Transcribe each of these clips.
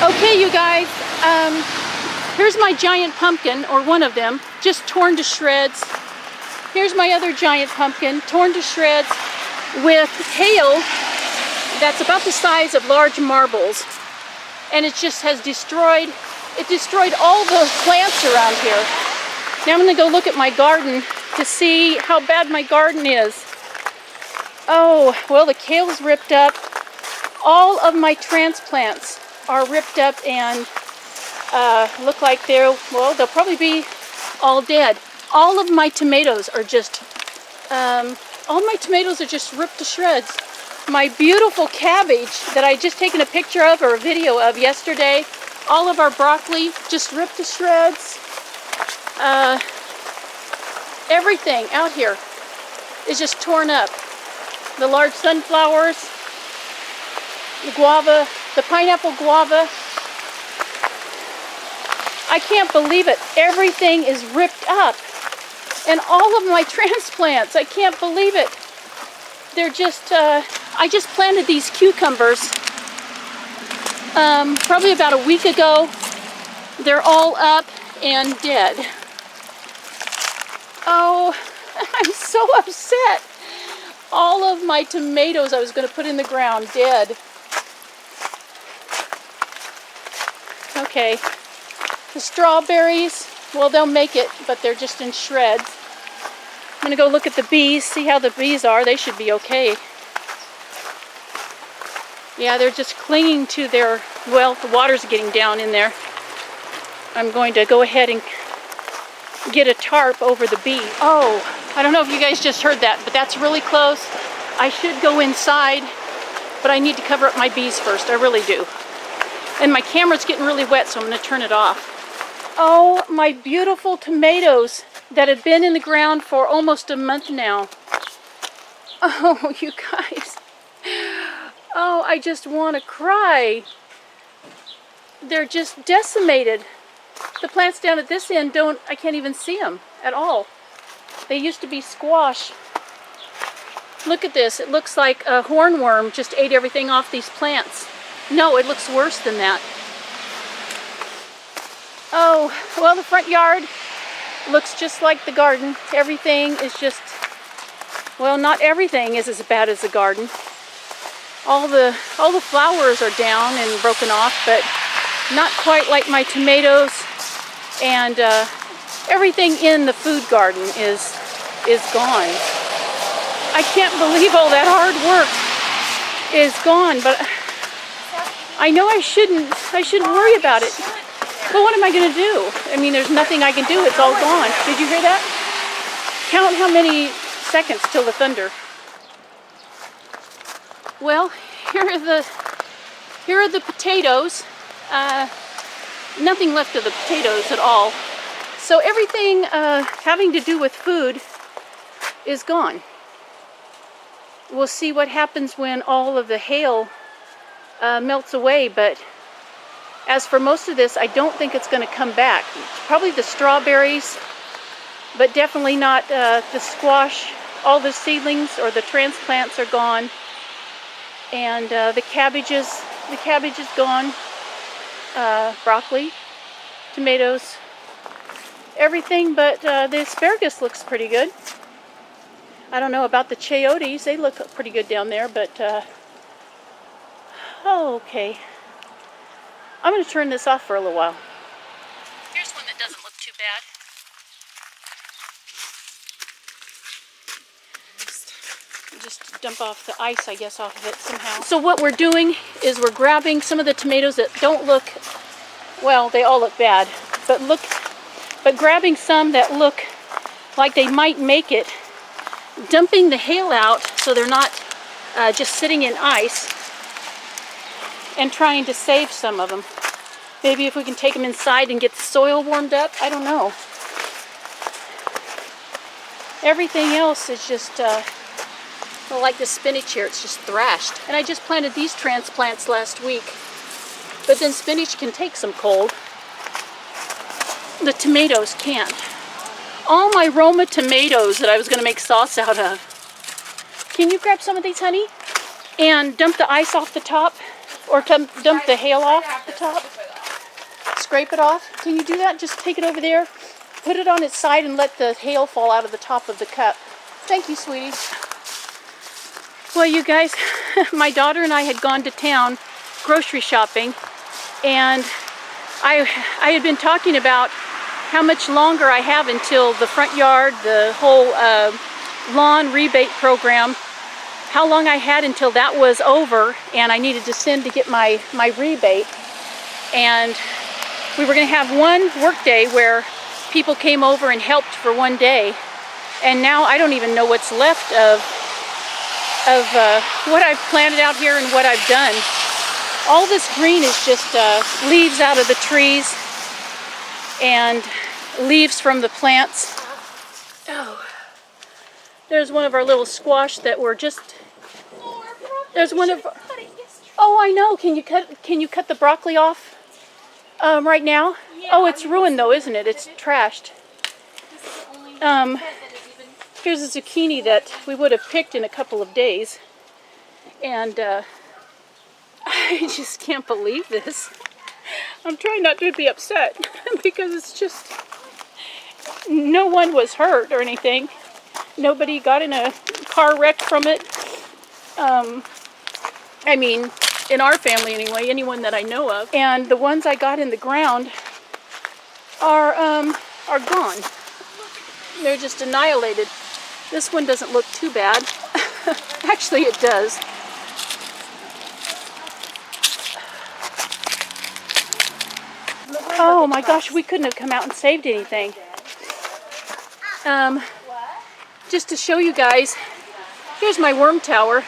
Okay, you guys, here's my giant pumpkin, or one of them, just torn to shreds. Here's my other giant pumpkin, torn to shreds with hail that's about the size of large marbles. And it just has destroyed all the plants around here. Now I'm gonna go look at my garden to see how bad my garden is. Oh, well, the kale's ripped up. All of my transplants are ripped up and look like they'll probably be all dead. All of my tomatoes are just ripped to shreds. My beautiful cabbage that I just taken a picture of or a video of yesterday, all of our broccoli just ripped to shreds. Everything out here is just torn up. The large sunflowers, the guava, the pineapple guava. I can't believe it. Everything is ripped up. And all of my transplants, I can't believe it. They're just, I just planted these cucumbers probably about a week ago. They're all up and dead. Oh, I'm so upset. All of my tomatoes I was going to put in the ground, dead. Okay, the strawberries, well, they'll make it, but they're just in shreds. I'm going to go look at the bees, see how the bees are. They should be okay. Yeah, they're just clinging to their, well, the water's getting down in there. I'm going to go ahead and get a tarp over the bee. Oh, I don't know if you guys just heard that, but that's really close. I should go inside, but I need to cover up my bees first. I really do. And my camera's getting really wet, so I'm going to turn it off. Oh, my beautiful tomatoes that have been in the ground for almost a month now. Oh, you guys. Oh, I just want to cry. They're just decimated. The plants down at this end I can't even see them at all. They used to be squash. Look at this. It looks like a hornworm just ate everything off these plants. No, it looks worse than that. Oh, well, the front yard looks just like the garden. Everything is just, well, not everything is as bad as the garden. All the flowers are down and broken off, but not quite like my tomatoes. And everything in the food garden is gone. I can't believe all that hard work is gone, but I know I shouldn't worry about it. But what am I going to do? I mean, there's nothing I can do. It's all gone. Did you hear that? Count how many seconds till the thunder. Well, here are the potatoes. Nothing left of the potatoes at all. So everything having to do with food is gone. We'll see what happens when all of the hail melts away, but as for most of this, I don't think it's going to come back. Probably the strawberries, but definitely not the squash. All the seedlings or the transplants are gone. And the cabbage is gone. Broccoli, tomatoes, everything, but the asparagus looks pretty good. I don't know about the chayotes. They look pretty good down there, but oh, okay. I'm going to turn this off for a little while. Here's one that doesn't look too bad. Just dump off the ice, I guess, off of it somehow. So what we're doing is we're grabbing some of the tomatoes that don't look, well, they all look bad, but grabbing some that look like they might make it, dumping the hail out so they're not just sitting in ice, and trying to save some of them. Maybe if we can take them inside and get the soil warmed up, I don't know. Everything else is just, well, like the spinach here, it's just thrashed. And I just planted these transplants last week. But then spinach can take some cold. The tomatoes can't. All my Roma tomatoes that I was going to make sauce out of. Can you grab some of these, honey? And dump the ice off the top. Or dump the hail off the top? Scrape it off? Can you do that? Just take it over there, put it on its side, and let the hail fall out of the top of the cup. Thank you, sweetie. Well, you guys, my daughter and I had gone to town grocery shopping, and I had been talking about how much longer I have until the front yard, the whole lawn rebate program, how long I had until that was over and I needed to send to get my rebate. And we were going to have one work day where people came over and helped for one day. And now I don't even know what's left of what I've planted out here and what I've done. All this green is just leaves out of the trees and leaves from the plants. Oh, there's one of our little squash that were just. There's one of. Oh, I know. Can you cut the broccoli off right now? Oh, it's ruined though, isn't it? It's trashed. Here's a zucchini that we would have picked in a couple of days, and I just can't believe this. I'm trying not to be upset because it's just, no one was hurt or anything. Nobody got in a car wreck from it. I mean, in our family anyway, anyone that I know of. And the ones I got in the ground are gone. They're just annihilated. This one doesn't look too bad. Actually, it does. Oh my gosh, we couldn't have come out and saved anything. Just to show you guys, here's my worm tower.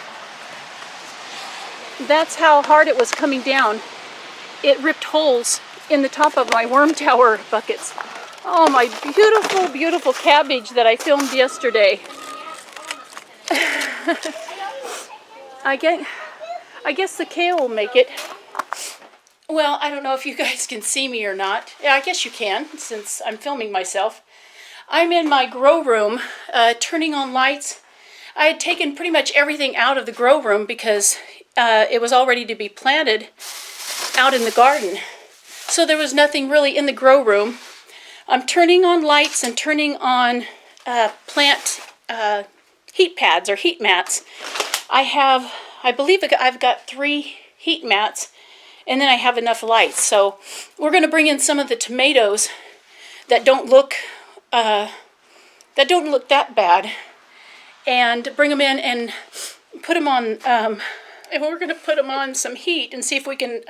That's how hard it was coming down. It ripped holes in the top of my worm tower buckets. Oh, my beautiful, beautiful cabbage that I filmed yesterday. I guess the kale will make it. Well, I don't know if you guys can see me or not. Yeah, I guess you can, since I'm filming myself. I'm in my grow room, turning on lights. I had taken pretty much everything out of the grow room because it was all ready to be planted out in the garden. So there was nothing really in the grow room. I'm turning on lights and turning on plant heat pads or heat mats. I believe I've got 3 heat mats, and then I have enough lights. So we're going to bring in some of the tomatoes that don't look that bad, and bring them in and put them on. And we're going to put them on some heat and see if we can.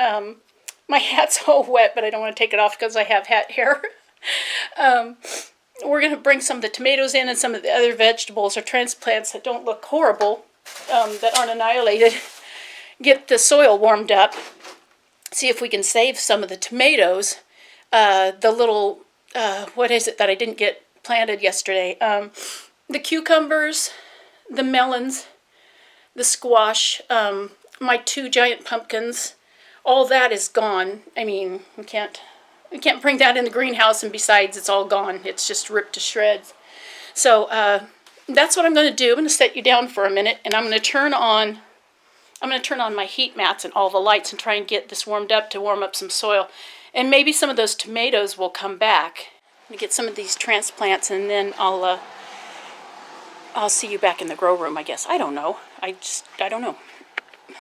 My hat's all wet, but I don't want to take it off because I have hat hair. We're going to bring some of the tomatoes in and some of the other vegetables or transplants that don't look horrible, that aren't annihilated. Get the soil warmed up. See if we can save some of the tomatoes. The little, what is it that I didn't get planted yesterday? The cucumbers, the melons, the squash, my 2 giant pumpkins. All that is gone. I mean, we can't bring that in the greenhouse, and besides, it's all gone. It's just ripped to shreds. So that's what I'm going to do. I'm going to set you down for a minute, and I'm going to turn on my heat mats and all the lights and try and get this warmed up to warm up some soil. And maybe some of those tomatoes will come back. I'm going to get some of these transplants, and then I'll see you back in the grow room, I guess. I don't know. I don't know.